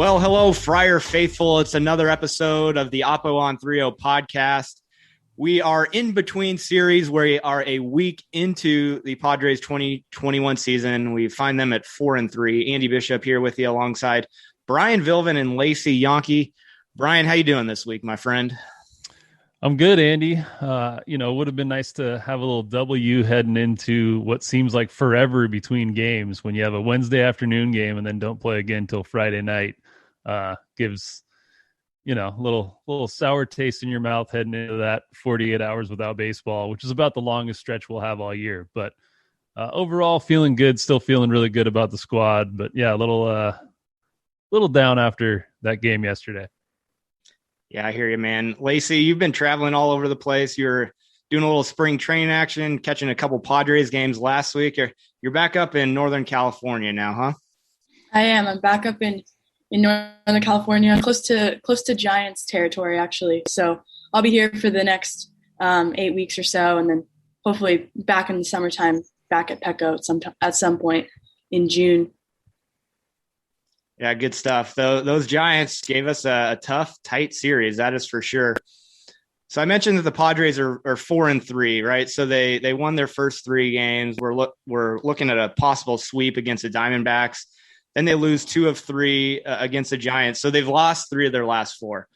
Well, hello, Friar Faithful. It's another episode of the Oppo on 3-0 podcast. We are in between series where we are a week into the Padres 2021 season. We find them at 4-3. Andy Bishop here with you alongside Brian Vilvin and Lacey Yonke. Brian, how you doing this week, my friend? I'm good, Andy. It would have been nice to have a little W heading into what seems like forever between games when you have a Wednesday afternoon game and then don't play again till Friday night. Gives, a little sour taste in your mouth heading into that 48 hours without baseball, which is about the longest stretch we'll have all year. But overall, feeling good, still feeling really good about the squad. But yeah, a little down after that game yesterday. Yeah, I hear you, man. Lacey, you've been traveling all over the place. You're doing a little spring training action, catching a couple Padres games last week. You're back up in Northern California now, huh? I am. I'm back up in Northern California, close to Giants territory, actually. So I'll be here for the next 8 weeks or so, and then hopefully back in the summertime, back at Petco at some point in June. Yeah, good stuff. Those Giants gave us a tough, tight series. That is for sure. So I mentioned that the Padres are 4-3, right? So they won their first 3 games. We're looking at a possible sweep against the Diamondbacks. Then they lose 2 of 3 against the Giants. So they've lost 3 of their last 4.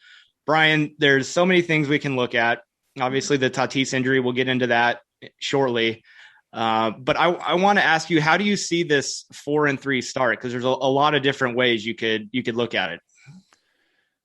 Brian, there's so many things we can look at. Obviously, the Tatis injury, we'll get into that shortly. But I want to ask you, how do you see this 4-3 start? Because there's a lot of different ways you could look at it.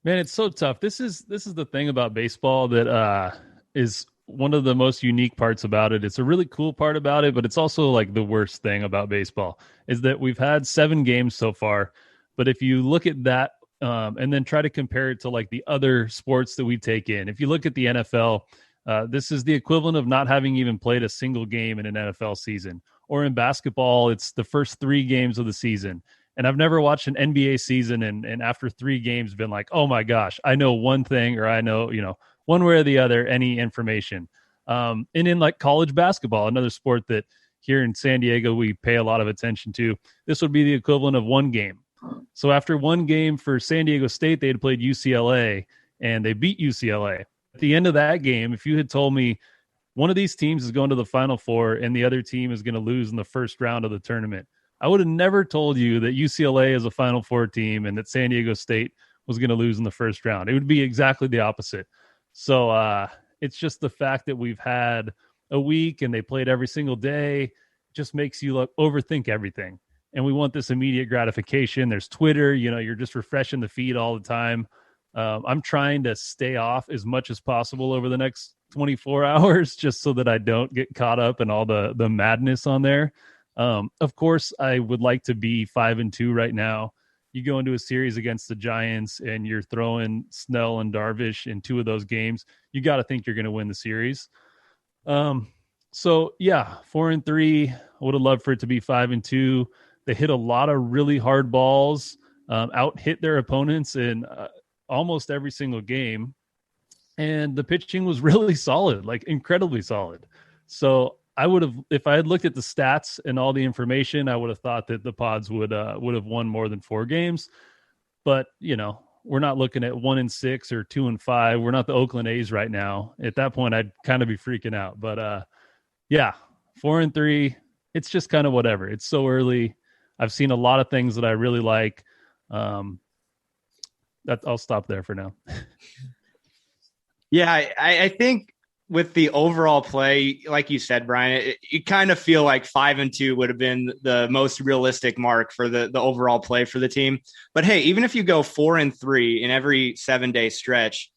Man, it's so tough. This is the thing about baseball that is one of the most unique parts about it. It's a really cool part about it, but it's also like the worst thing about baseball is that we've had 7 games so far. But if you look at that and then try to compare it to like the other sports that we take in, if you look at the NFL, this is the equivalent of not having even played a single game in an NFL season. Or in basketball, it's the first 3 games of the season. And I've never watched an NBA season and after 3 games been like, oh my gosh, I know one thing, or I know, one way or the other, any information. And in like college basketball, another sport that here in San Diego we pay a lot of attention to, this would be the equivalent of 1 game. So after 1 game for San Diego State, they had played UCLA and they beat UCLA. At the end of that game, if you had told me one of these teams is going to the Final Four and the other team is going to lose in the first round of the tournament, I would have never told you that UCLA is a Final Four team and that San Diego State was going to lose in the first round. It would be exactly the opposite. So it's just the fact that we've had a week and they played every single day just makes you overthink everything. And we want this immediate gratification. There's Twitter, you're just refreshing the feed all the time. I'm trying to stay off as much as possible over the next 24 hours just so that I don't get caught up in all the madness on there. Of course, I would like to be 5-2 right now. You go into a series against the Giants and you're throwing Snell and Darvish in 2 of those games. You got to think you're going to win the series. So yeah, 4-3. I would have loved for it to be 5-2. They hit a lot of really hard balls, out hit their opponents in almost every single game. And the pitching was really solid, like incredibly solid. So I would have, if I had looked at the stats and all the information, I would have thought that the Pods would have won more than 4 games. But, we're not looking at 1-6 or 2-5. We're not the Oakland A's right now. At that point, I'd kind of be freaking out. But, 4-3, it's just kind of whatever. It's so early. I've seen a lot of things that I really like. I'll stop there for now. Yeah, I think with the overall play, like you said, Brian, you kind of feel like 5-2 would have been the most realistic mark for the overall play for the team. But hey, even if you go 4-3 in every 7-day stretch,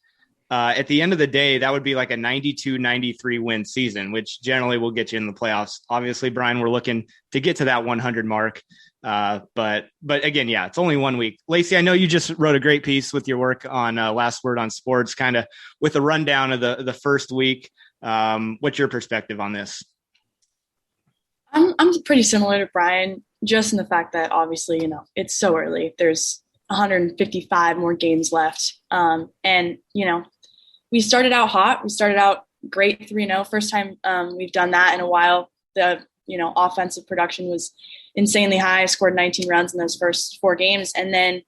at the end of the day, that would be like a 92-93 win season, which generally will get you in the playoffs. Obviously, Brian, we're looking to get to that 100 mark. But again, yeah, it's only 1 week. Lacey, I know you just wrote a great piece with your work on Last Word on Sports, kind of with a rundown of the first week. What's your perspective on this? I'm pretty similar to Brian, just in the fact that obviously, it's so early. There's 155 more games left. And we started out hot. We started out great 3-0. First time we've done that in a while. The offensive production was insanely high. I scored 19 runs in those first 4 games. And then,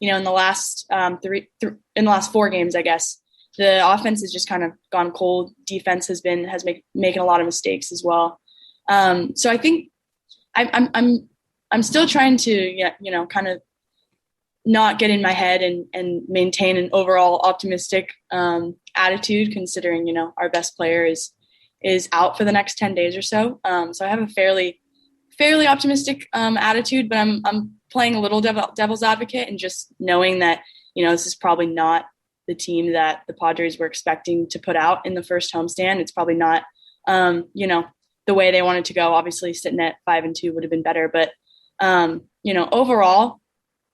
in the last in the last 4 games, I guess, the offense has just kind of gone cold. Defense has making a lot of mistakes as well. So I think I'm still trying to, kind of not get in my head and maintain an overall optimistic attitude, considering, our best player is out for the next 10 days or so. So I have a fairly optimistic attitude, but I'm playing a little devil's advocate and just knowing that, this is probably not the team that the Padres were expecting to put out in the first homestand. It's probably not, the way they wanted to go. Obviously sitting at 5-2 would have been better, but overall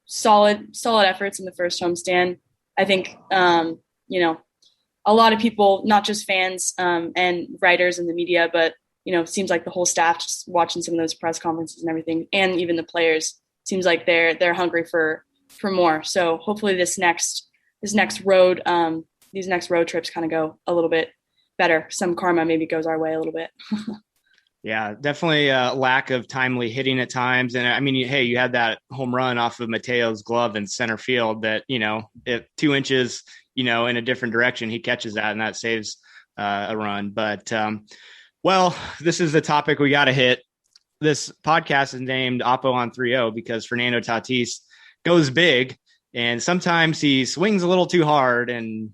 solid efforts in the first homestand. I think, a lot of people, not just fans and writers in the media, but, it seems like the whole staff, just watching some of those press conferences and everything, and even the players, seems like they're hungry for more. So hopefully these next road trips kind of go a little bit better. Some karma maybe goes our way a little bit. Yeah, definitely a lack of timely hitting at times. And I mean, you had that home run off of Mateo's glove in center field that, at 2 inches, in a different direction, he catches that and that saves a run. But, well, this is the topic we got to hit. This podcast is named Oppo on 3-0 because Fernando Tatis goes big and sometimes he swings a little too hard and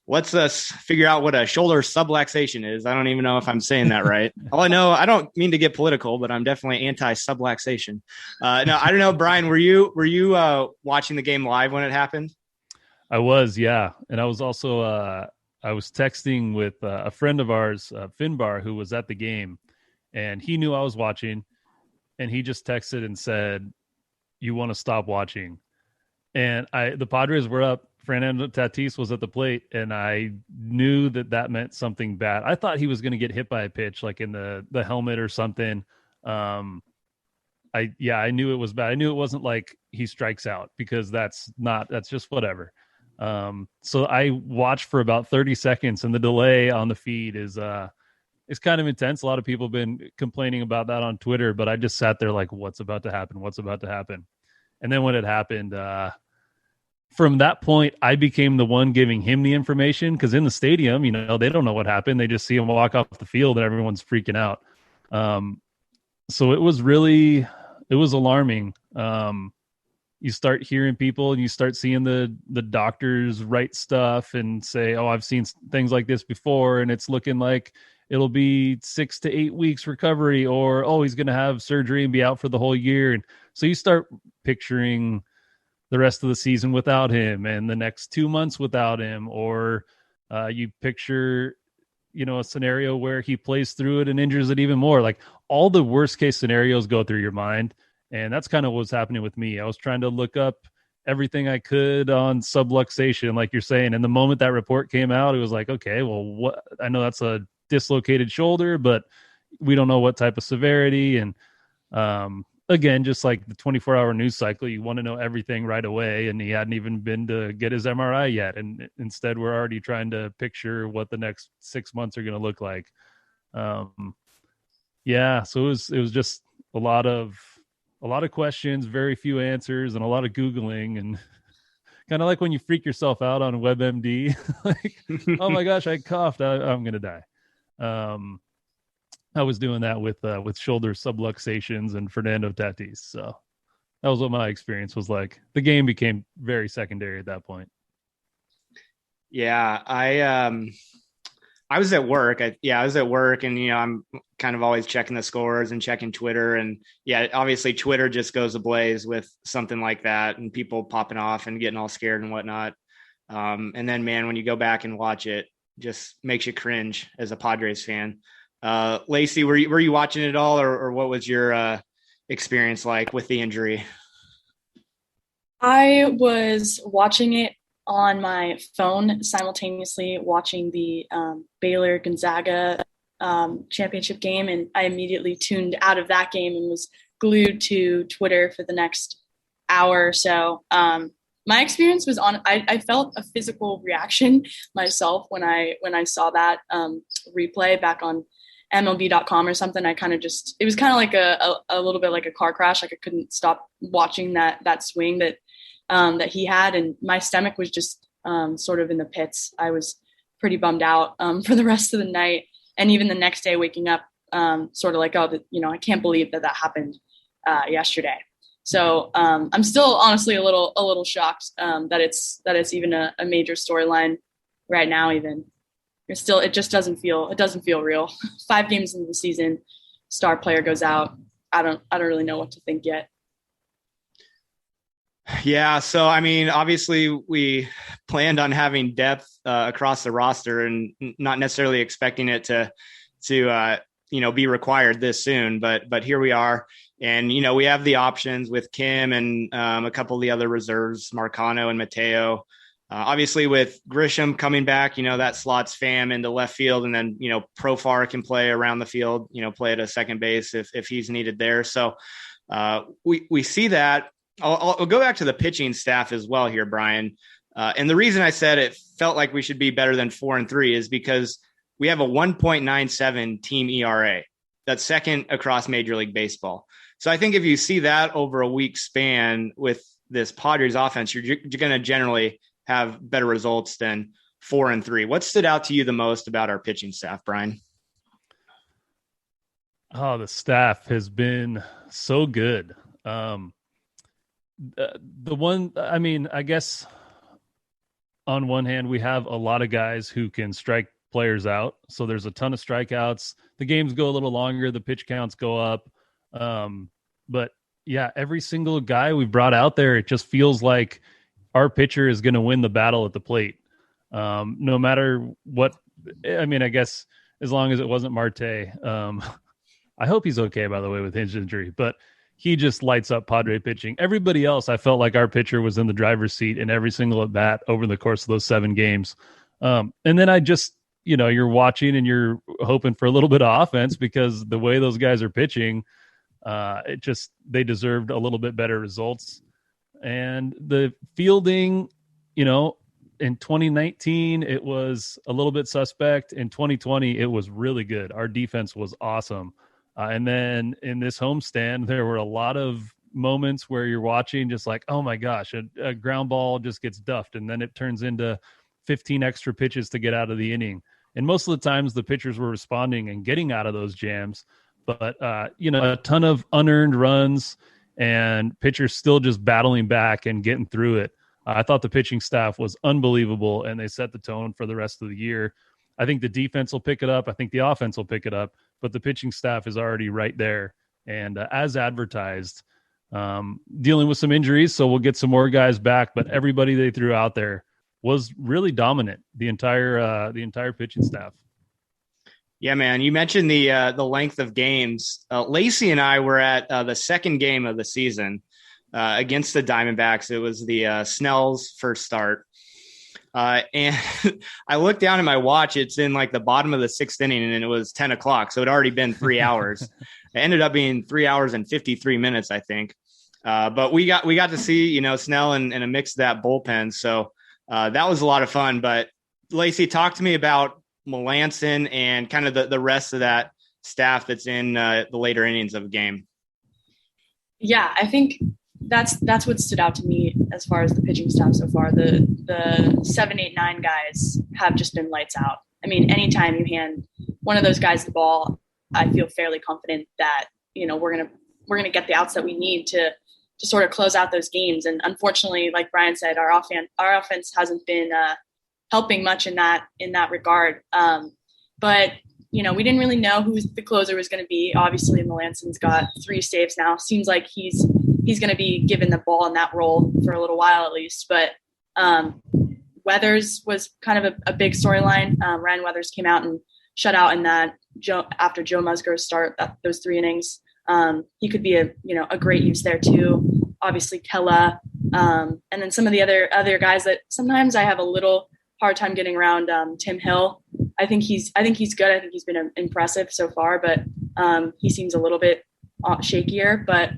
lets us figure out what a shoulder subluxation is. I don't even know if I'm saying that right. All I know, I don't mean to get political, but I'm definitely anti-subluxation. No, I don't know, Brian, were you watching the game live when it happened? I was, yeah. And I was also, I was texting with a friend of ours, Finbar, who was at the game, and he knew I was watching, and he just texted and said, "You want to stop watching?" And the Padres were up. Fernando Tatis was at the plate, and I knew that meant something bad. I thought he was going to get hit by a pitch, like in the helmet or something. I knew it was bad. I knew it wasn't like he strikes out, because that's just whatever. So I watched for about 30 seconds, and the delay on the feed is kind of intense. A lot of people have been complaining about that on Twitter, but I just sat there like, what's about to happen? What's about to happen? And then when it happened, from that point, I became the one giving him the information, because in the stadium, they don't know what happened. They just see him walk off the field and everyone's freaking out. So it was alarming. You start hearing people and you start seeing the doctors write stuff and say, "Oh, I've seen things like this before, and it's looking like it'll be 6 to 8 weeks recovery," or, "Oh, he's going to have surgery and be out for the whole year." And so you start picturing the rest of the season without him and the next 2 months without him, or you picture, a scenario where he plays through it and injures it even more. Like, all the worst case scenarios go through your mind. And that's kind of what's happening with me. I was trying to look up everything I could on subluxation, like you're saying. And the moment that report came out, it was like, okay, well, what? I know that's a dislocated shoulder, but we don't know what type of severity. And again, just like the 24-hour news cycle, you want to know everything right away. And he hadn't even been to get his MRI yet. And instead, we're already trying to picture what the next 6 months are going to look like. Yeah, so it was just a lot of questions, very few answers, and a lot of Googling, and kind of like when you freak yourself out on WebMD, like, oh my gosh, I coughed, I'm going to die. I was doing that with shoulder subluxations and Fernando Tatis. So that was what my experience was like. The game became very secondary at that point. Yeah, I was at work. I was at work, and I'm kind of always checking the scores and checking Twitter. And yeah, obviously Twitter just goes ablaze with something like that, and people popping off and getting all scared and whatnot. And then, man, when you go back and watch it, just makes you cringe as a Padres fan. Lacey, were you watching it all, or what was your experience like with the injury? I was watching it on my phone, simultaneously watching the Baylor Gonzaga championship game, and I immediately tuned out of that game and was glued to Twitter for the next hour or so. My experience was I felt a physical reaction myself when I saw that replay back on MLB.com or something. I kind of it was kind of like a little bit like a car crash. Like, I couldn't stop watching that swing that that he had, and my stomach was just sort of in the pits. I was pretty bummed out for the rest of the night, and even the next day waking up sort of like, oh, I can't believe that happened yesterday. So I'm still honestly a little shocked that it's even a major storyline right now. Even it just doesn't feel real. 5 games into the season, star player goes out. I don't really know what to think yet. Yeah. So, I mean, obviously we planned on having depth across the roster and not necessarily expecting it to be required this soon, but here we are. And, we have the options with Kim and a couple of the other reserves, Marcano and Mateo. Obviously with Grisham coming back, that slots Pham into left field, and then, Profar can play around the field, play at a second base if he's needed there. So we see that. I'll go back to the pitching staff as well here, Brian. And the reason I said it felt like we should be better than 4-3 is because we have a 1.97 team ERA. That's second across Major League Baseball. So I think if you see that over a week span with this Padres offense, you're going to generally have better results than 4-3. What stood out to you the most about our pitching staff, Brian? Oh, the staff has been so good. I guess on one hand, we have a lot of guys who can strike players out. So there's a ton of strikeouts. The games go a little longer. The pitch counts go up. But yeah, every single guy we've brought out there, it just feels like our pitcher is going to win the battle at the plate. No matter what, I guess as long as it wasn't Marte. I hope he's okay, by the way, with his injury, but he just lights up Padre pitching. Everybody else, I felt like our pitcher was in the driver's seat in every single at bat over the course of those 7 games. And then I just, you're watching and you're hoping for a little bit of offense because the way those guys are pitching, they deserved a little bit better results. And the fielding, in 2019, it was a little bit suspect. In 2020, it was really good. Our defense was awesome. And then in this homestand, there were a lot of moments where you're watching just like, oh my gosh, a ground ball just gets duffed. And then it turns into 15 extra pitches to get out of the inning. And most of the times the pitchers were responding and getting out of those jams. But, a ton of unearned runs and pitchers still just battling back and getting through it. I thought the pitching staff was unbelievable, and they set the tone for the rest of the year. I think the defense will pick it up. I think the offense will pick it up, but the pitching staff is already right there. And as advertised, dealing with some injuries, so we'll get some more guys back, but everybody they threw out there was really dominant, the entire pitching staff. Yeah, man. You mentioned the length of games. Lacey and I were at the second game of the season against the Diamondbacks. It was the Snell's first start. And I looked down at my watch. It's in like the bottom of the 6th inning, and it was 10 o'clock. So it had already been 3 hours. It ended up being 3 hours and 53 minutes, I think. But we got to see, Snell and a mix of that bullpen. So that was a lot of fun. But Lacey, talk to me about Melanson and kind of the rest of that staff that's in the later innings of a game. Yeah, I think that's what stood out to me as far as the pitching staff so far. The 7, 8, 9 guys have just been lights out. I mean, anytime you hand one of those guys the ball, I feel fairly confident that we're gonna get the outs that we need to sort of close out those games. And unfortunately, like Brian said, our offense hasn't been helping much in that regard. But we didn't really know who the closer was going to be. Obviously, Melanson's got 3 saves now. Seems like he's going to be given the ball in that role for a little while at least. But Weathers was kind of a big storyline. Ryan Weathers came out and shut out in that after Joe Musgrove's start, those 3 innings. He could be a great use there too. Obviously, Kella, and then some of the other guys that sometimes I have a little hard time getting around. Tim Hill. I think he's good. I think he's been impressive so far, but he seems a little bit shakier. But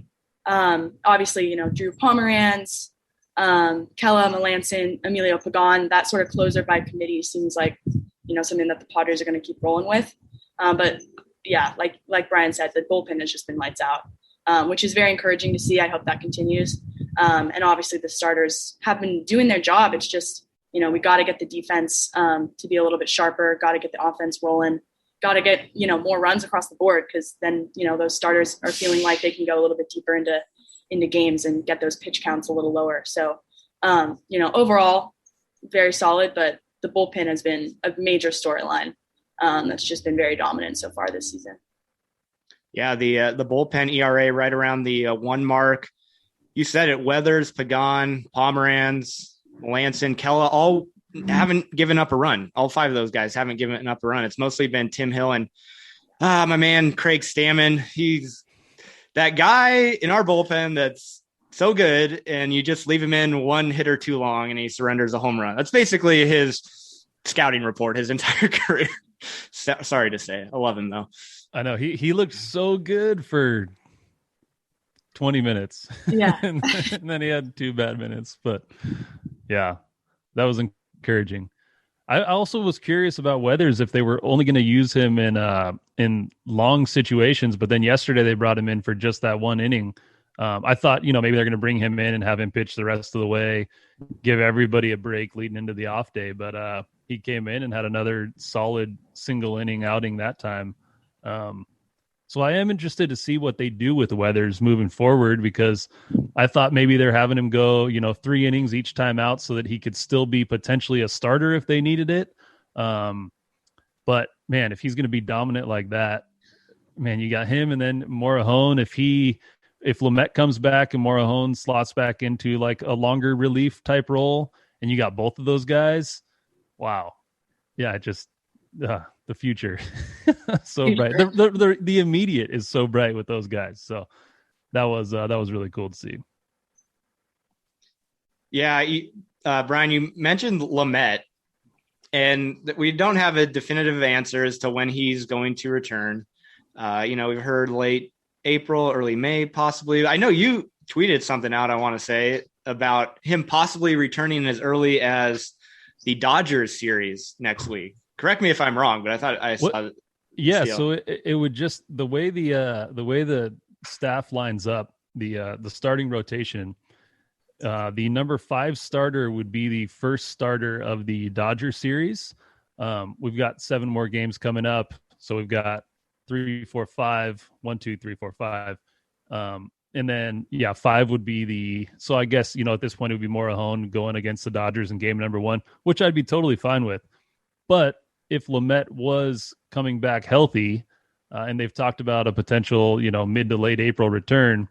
obviously, Drew Pomeranz, Kella, Melanson, Emilio Pagan, that sort of closer by committee seems like something that the Padres are going to keep rolling with. But yeah, like Brian said, the bullpen has just been lights out, which is very encouraging to see. I hope that continues. And obviously the starters have been doing their job. It's just, we got to get the defense to be a little bit sharper, got to get the offense rolling, got to get, more runs across the board, because then, those starters are feeling like they can go a little bit deeper into games and get those pitch counts a little lower. So, overall, very solid, but the bullpen has been a major storyline that's just been very dominant so far this season. Yeah, the bullpen ERA right around the 1 mark. You said it. Weathers, Pagan, Pomeranz, Melanson, Kella, all haven't given up a run. All 5 of those guys haven't given up a run. It's mostly been Tim Hill and my man Craig Stammen. He's that guy in our bullpen that's so good, and you just leave him in 1 hitter too long and he surrenders a home run. That's basically his scouting report his entire career. Sorry to say. I love him though. I know he looked so good for 20 minutes. Yeah. and then he had 2 bad minutes, but yeah, that was encouraging. I also was curious about Weathers, if they were only going to use him in long situations, but then yesterday they brought him in for just that 1 inning. I thought, maybe they're going to bring him in and have him pitch the rest of the way, give everybody a break leading into the off day. But he came in and had another solid single inning outing that time. So I am interested to see what they do with Weathers moving forward, because I thought maybe they're having him go, 3 innings each time out so that he could still be potentially a starter if they needed it. But man, if he's going to be dominant like that, man, you got him, and then Morahone, if Lamet comes back and Morahone slots back into like a longer relief type role, and you got both of those guys, wow. Yeah, just the future. So bright. The immediate is so bright with those guys. So that was really cool to see. Yeah. Brian, you mentioned Lamet, and we don't have a definitive answer as to when he's going to return. We've heard late April, early May, possibly. I know you tweeted something out, I want to say, about him possibly returning as early as the Dodgers series next week. Correct me if I'm wrong, but I thought I saw. Yeah, so it would just the way the staff lines up, the starting rotation. The number 5 starter would be the first starter of the Dodger series. We've got 7 more games coming up, so we've got 3, 4, 5, 1, 2, 3, 4, 5. And then 5 would be so I guess, at this point it would be Morahone going against the Dodgers in game number 1, which I'd be totally fine with. But if Lamet was coming back healthy, and they've talked about a potential, mid to late April return,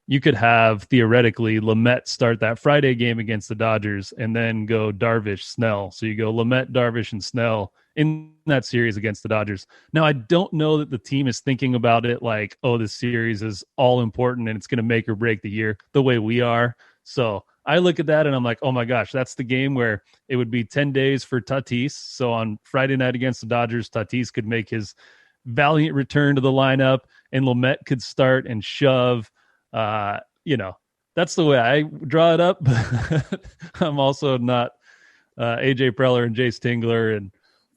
you could have theoretically Lamet start that Friday game against the Dodgers and then go Darvish, Snell. So you go Lamet, Darvish, and Snell in that series against the Dodgers. Now, I don't know that the team is thinking about it like, oh, this series is all important and it's going to make or break the year the way we are. So I look at that and I'm like, oh my gosh, that's the game where it would be 10 days for Tatis. So on Friday night against the Dodgers, Tatis could make his valiant return to the lineup and Lamet could start and shove. That's the way I draw it up. But I'm also not AJ Preller and Jace Tingler, and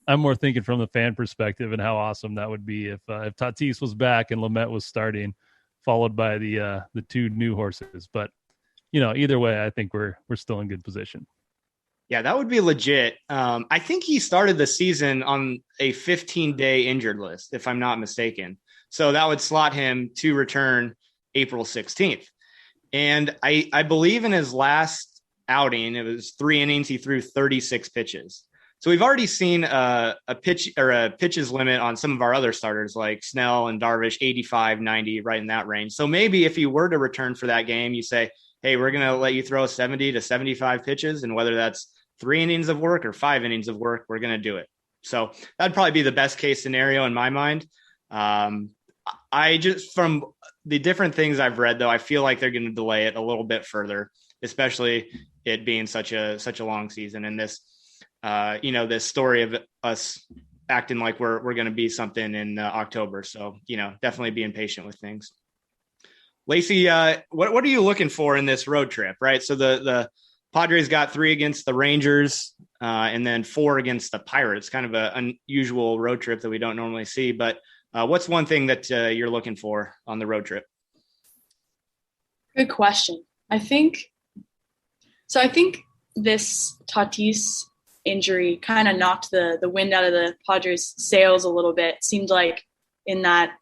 I'm more thinking from the fan perspective and how awesome that would be if Tatis was back and Lamet was starting, followed by the 2 new horses. But either way, I think we're still in good position. Yeah, that would be legit. I think he started the season on a 15-day injured list, if I'm not mistaken. So that would slot him to return April 16th. And I believe in his last outing, it was 3 innings. He threw 36 pitches. So we've already seen a pitches limit on some of our other starters like Snell and Darvish, 85, 90, right in that range. So maybe if you were to return for that game, you say, hey, we're going to let you throw 70 to 75 pitches. And whether that's 3 innings of work or 5 innings of work, we're going to do it. So that'd probably be the best case scenario in my mind. I just, from the different things I've read, though, I feel like they're going to delay it a little bit further, especially it being such a long season. And this, this story of us acting like we're going to be something in October. So, definitely being patient with things. Lacey, what are you looking for in this road trip, right? So the Padres got 3 against the Rangers and then 4 against the Pirates, kind of an unusual road trip that we don't normally see. But what's one thing that you're looking for on the road trip? Good question. I think this Tatis injury kind of knocked the wind out of the Padres' sails a little bit. It seemed like in that,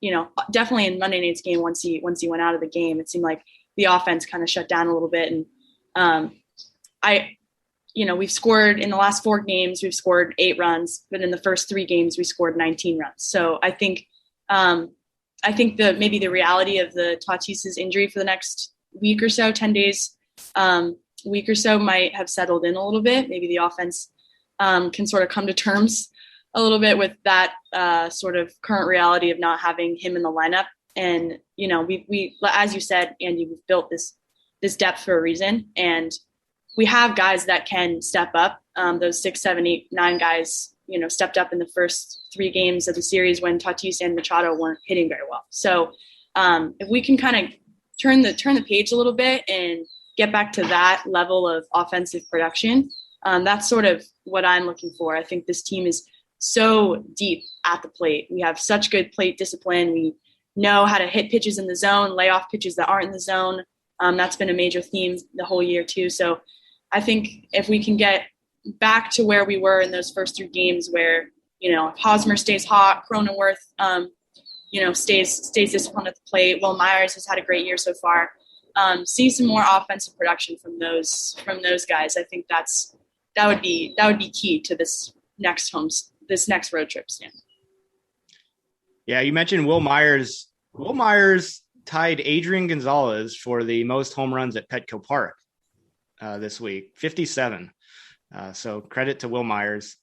definitely in Monday night's game, once he went out of the game, it seemed like the offense kind of shut down a little bit. And we've scored in the last 4 games, we've scored 8 runs, but in the first 3 games we scored 19 runs. So I think maybe the reality of the Tatis's injury for the next week or so, 10 days, week or so might have settled in a little bit. Maybe the offense can sort of come to terms a little bit with that sort of current reality of not having him in the lineup. And, we as you said, Andy, we've built this depth for a reason. And we have guys that can step up. Those 6, 7, 8, 9 guys, stepped up in the first 3 games of the series when Tatis and Machado weren't hitting very well. So if we can kind of turn the page a little bit and get back to that level of offensive production, that's sort of what I'm looking for. I think this team is so deep at the plate. We have such good plate discipline. We know how to hit pitches in the zone, lay off pitches that aren't in the zone. That's been a major theme the whole year too. So I think if we can get back to where we were in those first 3 games where, Hosmer stays hot, Cronenworth, stays disciplined at the plate. Will Myers has had a great year so far. See some more offensive production from those guys. I think that would be key to this next road trip, Stan. Yeah, you mentioned Will Myers. Will Myers tied Adrian Gonzalez for the most home runs at Petco Park this week, 57. So credit to Will Myers.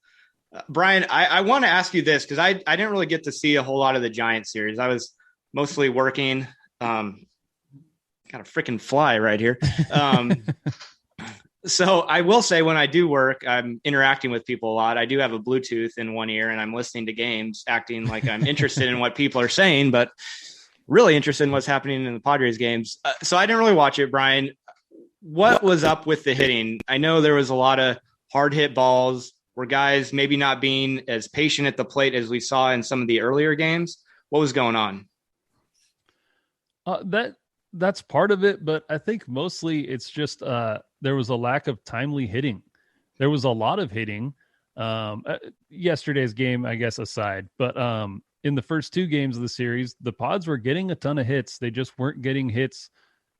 Brian, I want to ask you this because I didn't really get to see a whole lot of the Giants series. I was mostly working. Got a freaking fly right here. So I will say when I do work, I'm interacting with people a lot. I do have a Bluetooth in one ear and I'm listening to games, acting like I'm interested in what people are saying, but really interested in what's happening in the Padres games. So I didn't really watch it, Brian. What was up with the hitting? I know there was a lot of hard hit balls. Were guys maybe not being as patient at the plate as we saw in some of the earlier games? What was going on? That's part of it, but I think mostly it's just there was a lack of timely hitting. There was a lot of hitting. Yesterday's game, I guess, aside, but in the first 2 games of the series, the Pods were getting a ton of hits. They just weren't getting hits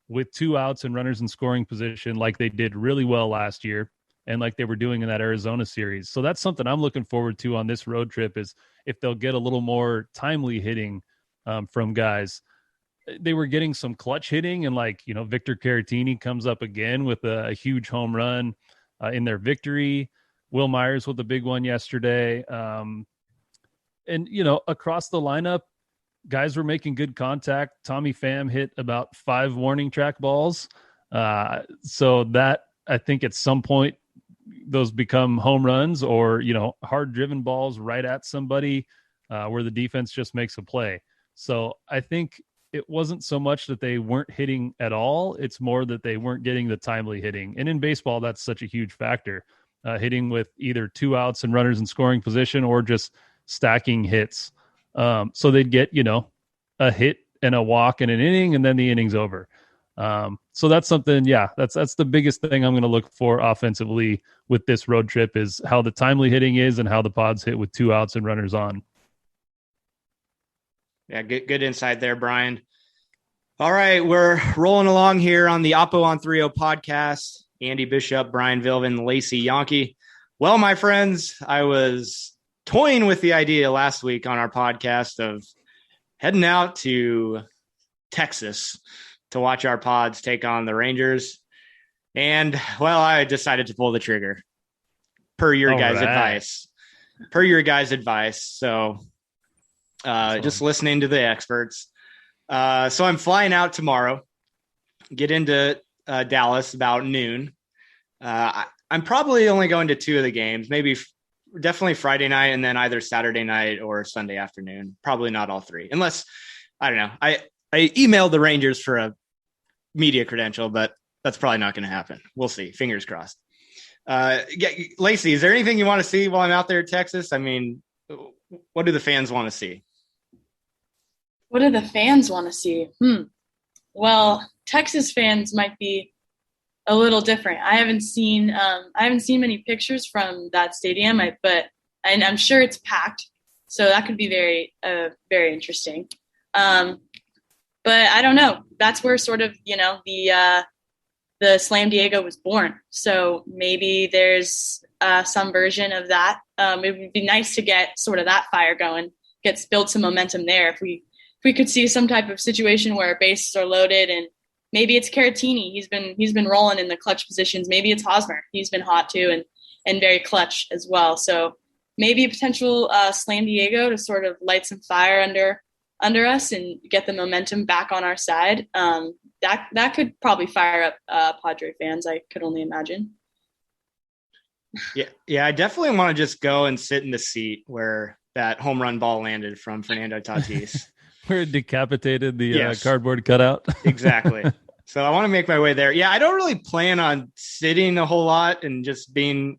with 2 outs and runners in scoring position like they did really well last year and like they were doing in that Arizona series. So that's something I'm looking forward to on this road trip is if they'll get a little more timely hitting from guys. They were getting some clutch hitting and Victor Caratini comes up again with a huge home run in their victory. Will Myers with a big one yesterday. And across the lineup, guys were making good contact. Tommy Pham hit about 5 warning track balls. So that I think at some point those become home runs or, hard driven balls right at somebody where the defense just makes a play. So I think it wasn't so much that they weren't hitting at all. It's more that they weren't getting the timely hitting. And in baseball, that's such a huge factor. Hitting with either 2 outs and runners in scoring position or just stacking hits. So they'd get, a hit and a walk in an inning and then the inning's over. So that's something, that's the biggest thing I'm going to look for offensively with this road trip is how the timely hitting is and how the Pods hit with 2 outs and runners on. Yeah, good insight there, Brian. All right, we're rolling along here on the Oppo on 3.0 podcast. Andy Bishop, Brian Vilvin, Lacey Yonke. Well, my friends, I was toying with the idea last week on our podcast of heading out to Texas to watch our Pods take on the Rangers. And, well, I decided to pull the trigger per your guys' advice. So just listening to the experts. So I'm flying out tomorrow, get into Dallas about noon. I'm probably only going to 2 of the games, definitely Friday night and then either Saturday night or Sunday afternoon. Probably not all 3, unless, I don't know. I emailed the Rangers for a media credential, but that's probably not going to happen. We'll see. Fingers crossed. Lacey, is there anything you want to see while I'm out there in Texas? I mean, what do the fans want to see? What do the fans want to see? Well, Texas fans might be a little different. I haven't seen many pictures from that stadium, but I'm sure it's packed, so that could be very interesting. But I don't know. That's where sort of the Slam Diego was born. So maybe there's some version of that. It would be nice to get sort of that fire going, build some momentum there. If we could see some type of situation where bases are loaded, and maybe it's Caratini. He's been rolling in the clutch positions. Maybe it's Hosmer. He's been hot too and very clutch as well. So maybe a potential Slam Diego to sort of light some fire under us and get the momentum back on our side. That could probably fire up Padre fans. I could only imagine. Yeah. I definitely want to just go and sit in the seat where that home run ball landed from Fernando Tatis. Where it decapitated the cardboard cutout. Exactly. So I want to make my way there. Yeah, I don't really plan on sitting a whole lot and just being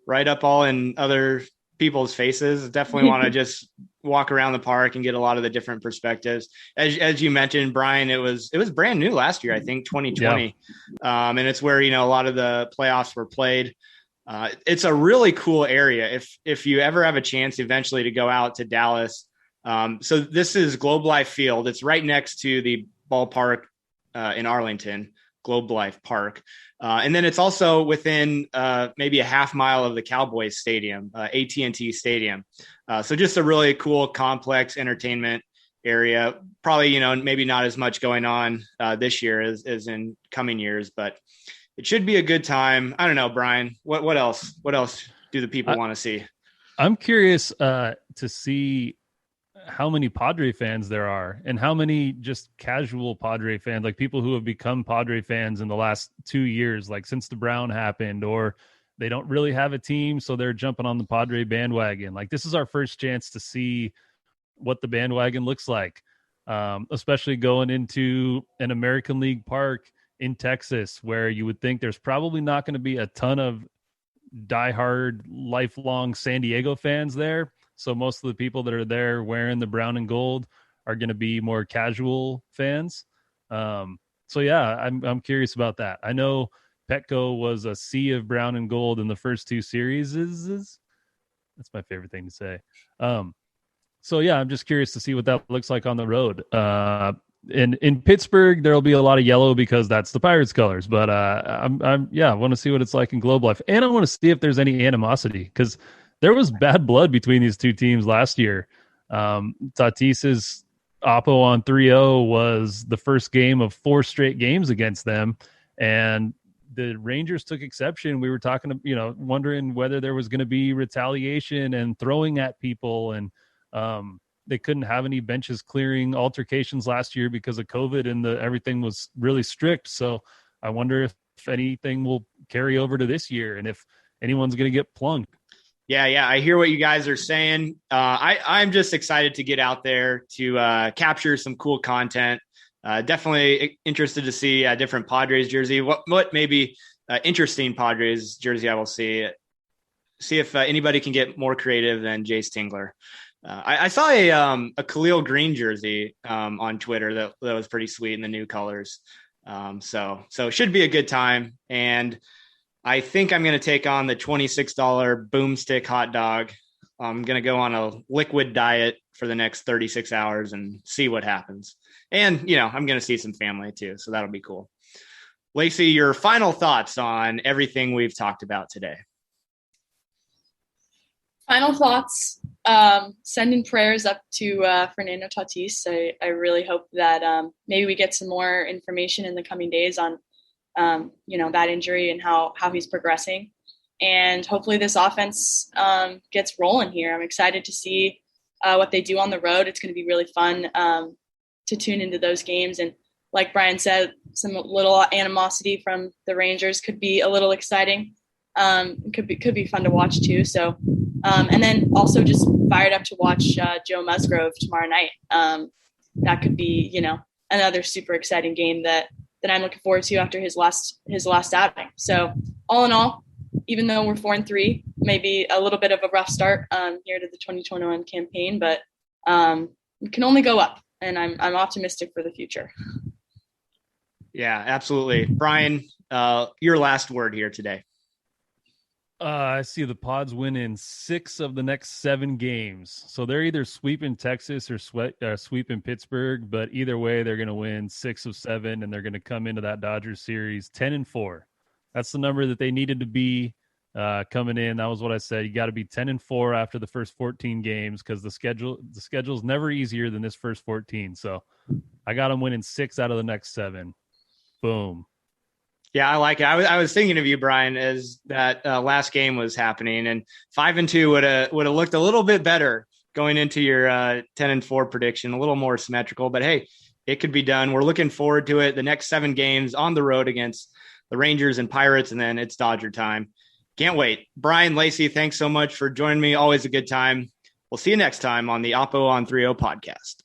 right up all in other people's faces. Definitely want to just walk around the park and get a lot of the different perspectives. As you mentioned, Brian, it was brand new last year, I think 2020. Yeah. And it's where, a lot of the playoffs were played. It's a really cool area. If you ever have a chance eventually to go out to Dallas. So this is Globe Life Field. It's right next to the ballpark in Arlington, Globe Life Park. And then it's also within maybe a half mile of the Cowboys Stadium, AT&T Stadium. So just a really cool, complex entertainment area. Probably, maybe not as much going on this year as in coming years, but it should be a good time. I don't know, Brian, what else? What else do the people want to see? I'm curious to see how many Padre fans there are and how many just casual Padre fans, like people who have become Padre fans in the last 2 years, like since the Brown happened, or they don't really have a team, so they're jumping on the Padre bandwagon. Like, this is our first chance to see what the bandwagon looks like, especially going into an American League park in Texas, where you would think there's probably not going to be a ton of diehard, lifelong San Diego fans there. So most of the people that are there wearing the brown and gold are going to be more casual fans. So yeah, I'm curious about that. I know Petco was a sea of brown and gold in the first two series. That's my favorite thing to say. So yeah, I'm just curious to see what that looks like on the road. In Pittsburgh, there'll be a lot of yellow because that's the Pirates colors. But I want to see what it's like in Globe Life, and I want to see if there's any animosity, because there was bad blood between these two teams last year. Tatis's Oppo on 3-0 was the first game of 4 straight games against them, and the Rangers took exception. We were talking, wondering whether there was going to be retaliation and throwing at people, and they couldn't have any benches clearing altercations last year because of COVID, and everything was really strict. So I wonder if anything will carry over to this year, and if anyone's going to get plunked. Yeah. I hear what you guys are saying. I'm just excited to get out there to capture some cool content. Definitely interested to see a different Padres jersey. What maybe interesting Padres jersey I will see. See if anybody can get more creative than Jace Tingler. I saw a Khalil Green jersey on Twitter that was pretty sweet in the new colors. So it should be a good time. And I think I'm going to take on the $26 boomstick hot dog. I'm going to go on a liquid diet for the next 36 hours and see what happens. And, I'm going to see some family too. So that'll be cool. Lacey, your final thoughts on everything we've talked about today. Final thoughts, sending prayers up to Fernando Tatis. I really hope that maybe we get some more information in the coming days on that injury and how he's progressing. And hopefully this offense gets rolling here. I'm excited to see what they do on the road. It's going to be really fun to tune into those games. And like Brian said, some little animosity from the Rangers could be a little exciting. Could be fun to watch too. So, and then also just fired up to watch Joe Musgrove tomorrow night. That could be, another super exciting game that I'm looking forward to after his last outing. So all in all, even though we're 4-3, maybe a little bit of a rough start here to the 2021 campaign, but we can only go up, and I'm optimistic for the future. Yeah, absolutely. Brian, your last word here today. I see the Pods win in 6 of the next 7 games. So they're either sweeping Texas or sweeping Pittsburgh, but either way, they're going to win 6 of 7, and they're going to come into that Dodgers series 10-4. That's the number that they needed to be coming in. That was what I said. You got to be 10-4 after the first 14 games because the schedule's never easier than this first 14. So I got them winning 6 out of the next 7. Boom. Yeah, I like it. I was thinking of you, Brian, as that last game was happening, and 5-2 would have looked a little bit better going into your 10-4 prediction, a little more symmetrical. But hey, it could be done. We're looking forward to it. The next 7 games on the road against the Rangers and Pirates, and then it's Dodger time. Can't wait. Brian, Lacey, thanks so much for joining me. Always a good time. We'll see you next time on the Oppo on 3-0 podcast.